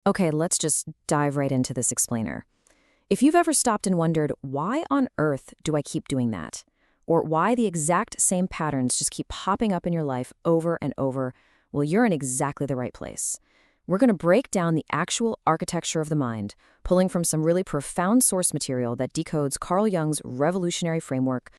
Okay, let's just dive right into this explainer. If you've ever stopped and wondered, why on earth do I keep doing that? Or why the exact same patterns just keep popping up in your life over and over, well, you're in exactly the right place. We're going to break down the actual architecture of the mind, pulling from some really profound source material that decodes Carl Jung's revolutionary framework.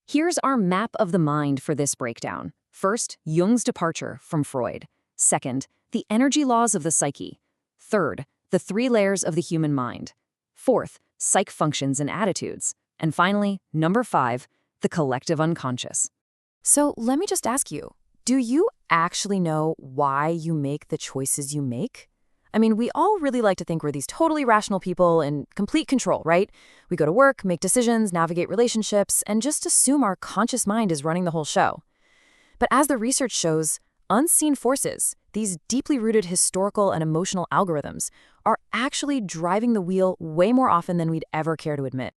Here's our map of the mind for this breakdown. First, Jung's departure from Freud. Second, the energy laws of the psyche. Third, the three layers of the human mind. Fourth, psych functions and attitudes. And finally, number 5, the collective unconscious. So let me just ask you, do you actually know why you make the choices you make? I mean, we all really like to think we're these totally rational people in complete control, right? We go to work, make decisions, navigate relationships, and just assume our conscious mind is running the whole show. But as the research shows, unseen forces, these deeply rooted historical and emotional algorithms, are actually driving the wheel way more often than we'd ever care to admit.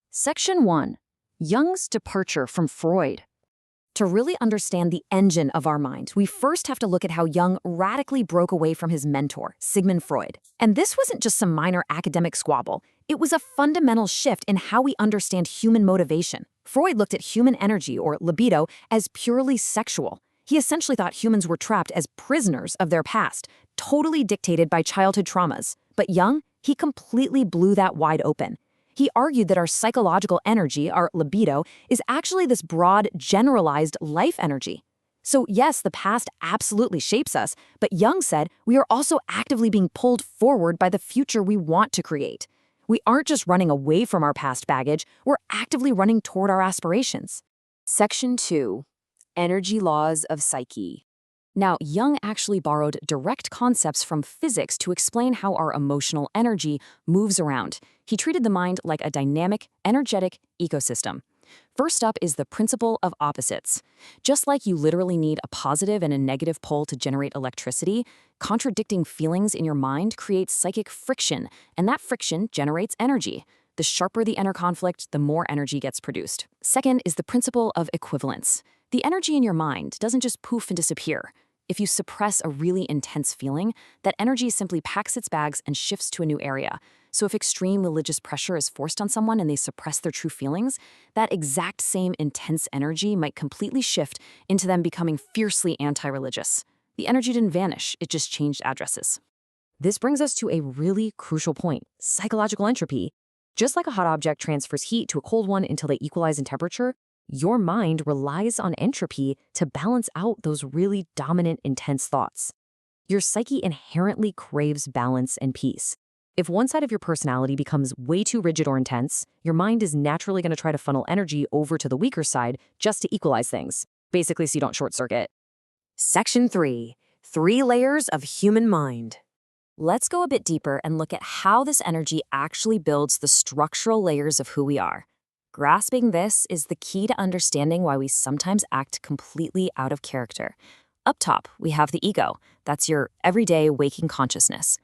Section 1. Jung's departure from Freud. To really understand the engine of our mind, we first have to look at how Jung radically broke away from his mentor, Sigmund Freud. And this wasn't just some minor academic squabble. It was a fundamental shift in how we understand human motivation. Freud looked at human energy, or libido, as purely sexual. He essentially thought humans were trapped as prisoners of their past, totally dictated by childhood traumas. But Jung, he completely blew that wide open. He argued that our psychological energy, our libido, is actually this broad, generalized life energy. So yes, the past absolutely shapes us, but Jung said we are also actively being pulled forward by the future we want to create. We aren't just running away from our past baggage, we're actively running toward our aspirations. Section 2. Energy laws of psyche. Now, Jung actually borrowed direct concepts from physics to explain how our emotional energy moves around. He treated the mind like a dynamic, energetic ecosystem. First up is the principle of opposites. Just like you literally need a positive and a negative pole to generate electricity, contradicting feelings in your mind creates psychic friction, and that friction generates energy. The sharper the inner conflict, the more energy gets produced. Second is the principle of equivalence. The energy in your mind doesn't just poof and disappear. If you suppress a really intense feeling, that energy simply packs its bags and shifts to a new area. So if extreme religious pressure is forced on someone and they suppress their true feelings, that exact same intense energy might completely shift into them becoming fiercely anti-religious. The energy didn't vanish, it just changed addresses. This brings us to a really crucial point: psychological entropy. Just like a hot object transfers heat to a cold one until they equalize in temperature, your mind relies on entropy to balance out those really dominant, intense thoughts. Your psyche inherently craves balance and peace. If one side of your personality becomes way too rigid or intense, your mind is naturally going to try to funnel energy over to the weaker side just to equalize things, basically so you don't short circuit. Section 3. 3 layers of human mind. Let's go a bit deeper and look at how this energy actually builds the structural layers of who we are. Grasping this is the key to understanding why we sometimes act completely out of character. Up top, we have the ego. That's your everyday waking consciousness.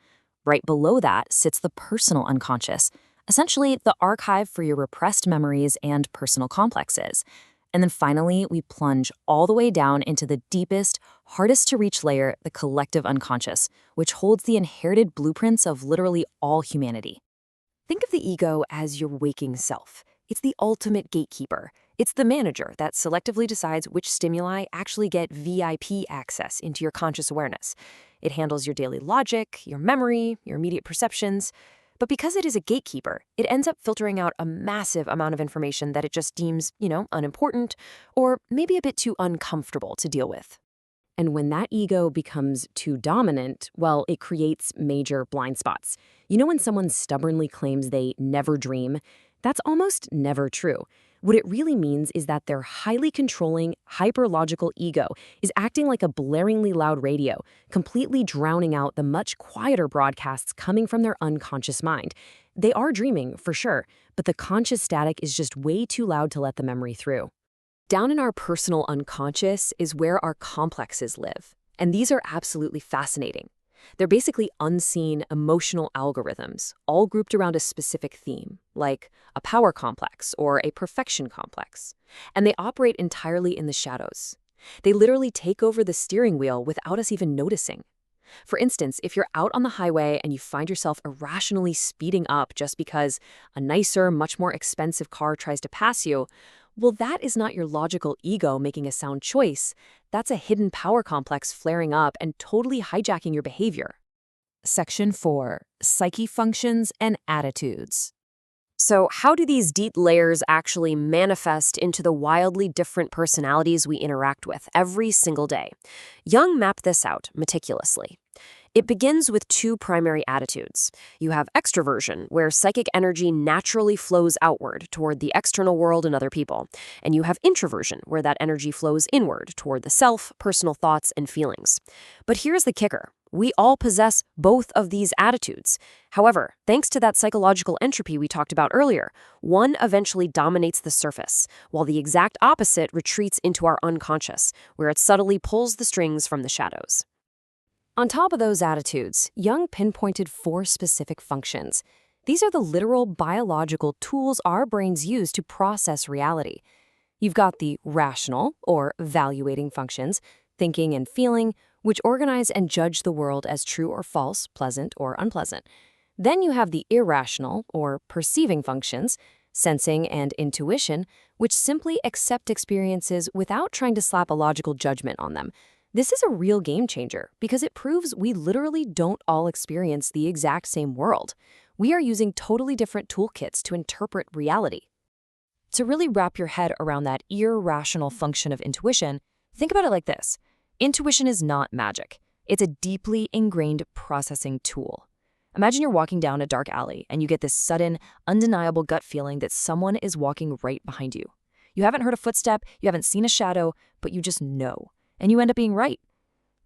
Right below that sits the personal unconscious, essentially the archive for your repressed memories and personal complexes. And then finally, we plunge all the way down into the deepest, hardest to reach layer, the collective unconscious, which holds the inherited blueprints of literally all humanity. Think of the ego as your waking self. It's the ultimate gatekeeper. It's the manager that selectively decides which stimuli actually get VIP access into your conscious awareness. It handles your daily logic, your memory, your immediate perceptions. But because it is a gatekeeper, it ends up filtering out a massive amount of information that it just deems, unimportant or maybe a bit too uncomfortable to deal with. And when that ego becomes too dominant, well, it creates major blind spots. You know when someone stubbornly claims they never dream? That's almost never true. What it really means is that their highly controlling, hyper-logical ego is acting like a blaringly loud radio, completely drowning out the much quieter broadcasts coming from their unconscious mind. They are dreaming, for sure, but the conscious static is just way too loud to let the memory through. Down in our personal unconscious is where our complexes live, and these are absolutely fascinating. They're basically unseen emotional algorithms, all grouped around a specific theme, like a power complex or a perfection complex. And they operate entirely in the shadows. They literally take over the steering wheel without us even noticing. For instance, if you're out on the highway and you find yourself irrationally speeding up just because a nicer, much more expensive car tries to pass you, well, that is not your logical ego making a sound choice. That's a hidden power complex flaring up and totally hijacking your behavior. Section 4. Psyche functions and attitudes. So, how do these deep layers actually manifest into the wildly different personalities we interact with every single day? Jung mapped this out meticulously. It begins with two primary attitudes. You have extroversion, where psychic energy naturally flows outward toward the external world and other people. And you have introversion, where that energy flows inward toward the self, personal thoughts, and feelings. But here's the kicker. We all possess both of these attitudes. However, thanks to that psychological entropy we talked about earlier, one eventually dominates the surface, while the exact opposite retreats into our unconscious, where it subtly pulls the strings from the shadows. On top of those attitudes, Jung pinpointed 4 specific functions. These are the literal biological tools our brains use to process reality. You've got the rational, or evaluating functions, thinking and feeling, which organize and judge the world as true or false, pleasant or unpleasant. Then you have the irrational, or perceiving functions, sensing and intuition, which simply accept experiences without trying to slap a logical judgment on them. This is a real game changer because it proves we literally don't all experience the exact same world. We are using totally different toolkits to interpret reality. To really wrap your head around that irrational function of intuition, think about it like this. Intuition is not magic. It's a deeply ingrained processing tool. Imagine you're walking down a dark alley and you get this sudden, undeniable gut feeling that someone is walking right behind you. You haven't heard a footstep, you haven't seen a shadow, but you just know. And you end up being right.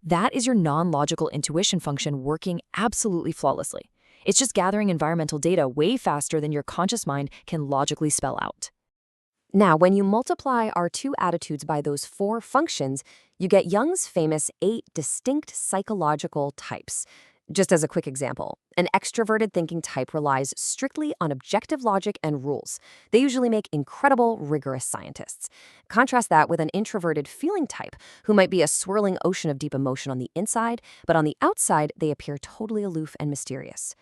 That is your non-logical intuition function working absolutely flawlessly. It's just gathering environmental data way faster than your conscious mind can logically spell out. Now, when you multiply our 2 attitudes by those 4 functions, you get Jung's famous 8 distinct psychological types. Just as a quick example, an extroverted thinking type relies strictly on objective logic and rules. They usually make incredible, rigorous scientists. Contrast that with an introverted feeling type, who might be a swirling ocean of deep emotion on the inside, but on the outside, they appear totally aloof and mysterious.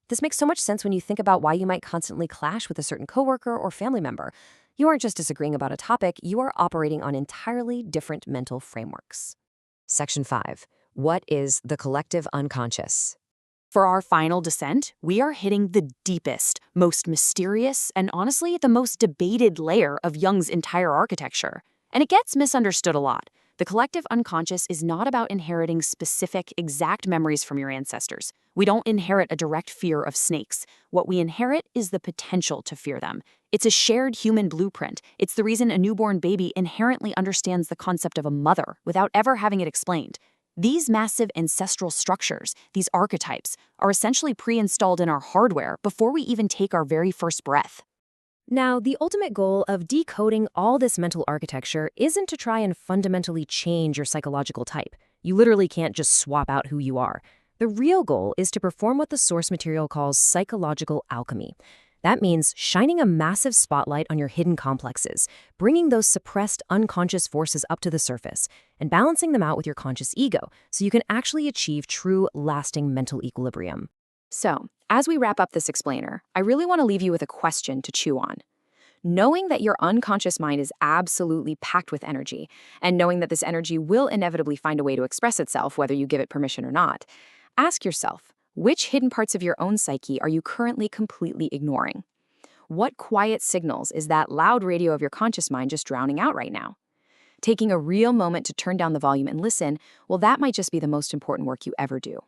This makes so much sense when you think about why you might constantly clash with a certain coworker or family member. You aren't just disagreeing about a topic, you are operating on entirely different mental frameworks. Section 5. What is the collective unconscious? For our final descent, we are hitting the deepest, most mysterious, and honestly, the most debated layer of Jung's entire architecture. And it gets misunderstood a lot. The collective unconscious is not about inheriting specific, exact memories from your ancestors. We don't inherit a direct fear of snakes. What we inherit is the potential to fear them. It's a shared human blueprint. It's the reason a newborn baby inherently understands the concept of a mother without ever having it explained. These massive ancestral structures, these archetypes, are essentially pre-installed in our hardware before we even take our very first breath. Now, the ultimate goal of decoding all this mental architecture isn't to try and fundamentally change your psychological type. You literally can't just swap out who you are. The real goal is to perform what the source material calls psychological alchemy. That means shining a massive spotlight on your hidden complexes, bringing those suppressed unconscious forces up to the surface, and balancing them out with your conscious ego so you can actually achieve true, lasting mental equilibrium. So, as we wrap up this explainer, I really want to leave you with a question to chew on. Knowing that your unconscious mind is absolutely packed with energy, and knowing that this energy will inevitably find a way to express itself, whether you give it permission or not, ask yourself, which hidden parts of your own psyche are you currently completely ignoring? What quiet signals is that loud radio of your conscious mind just drowning out right now? Taking a real moment to turn down the volume and listen, well, that might just be the most important work you ever do.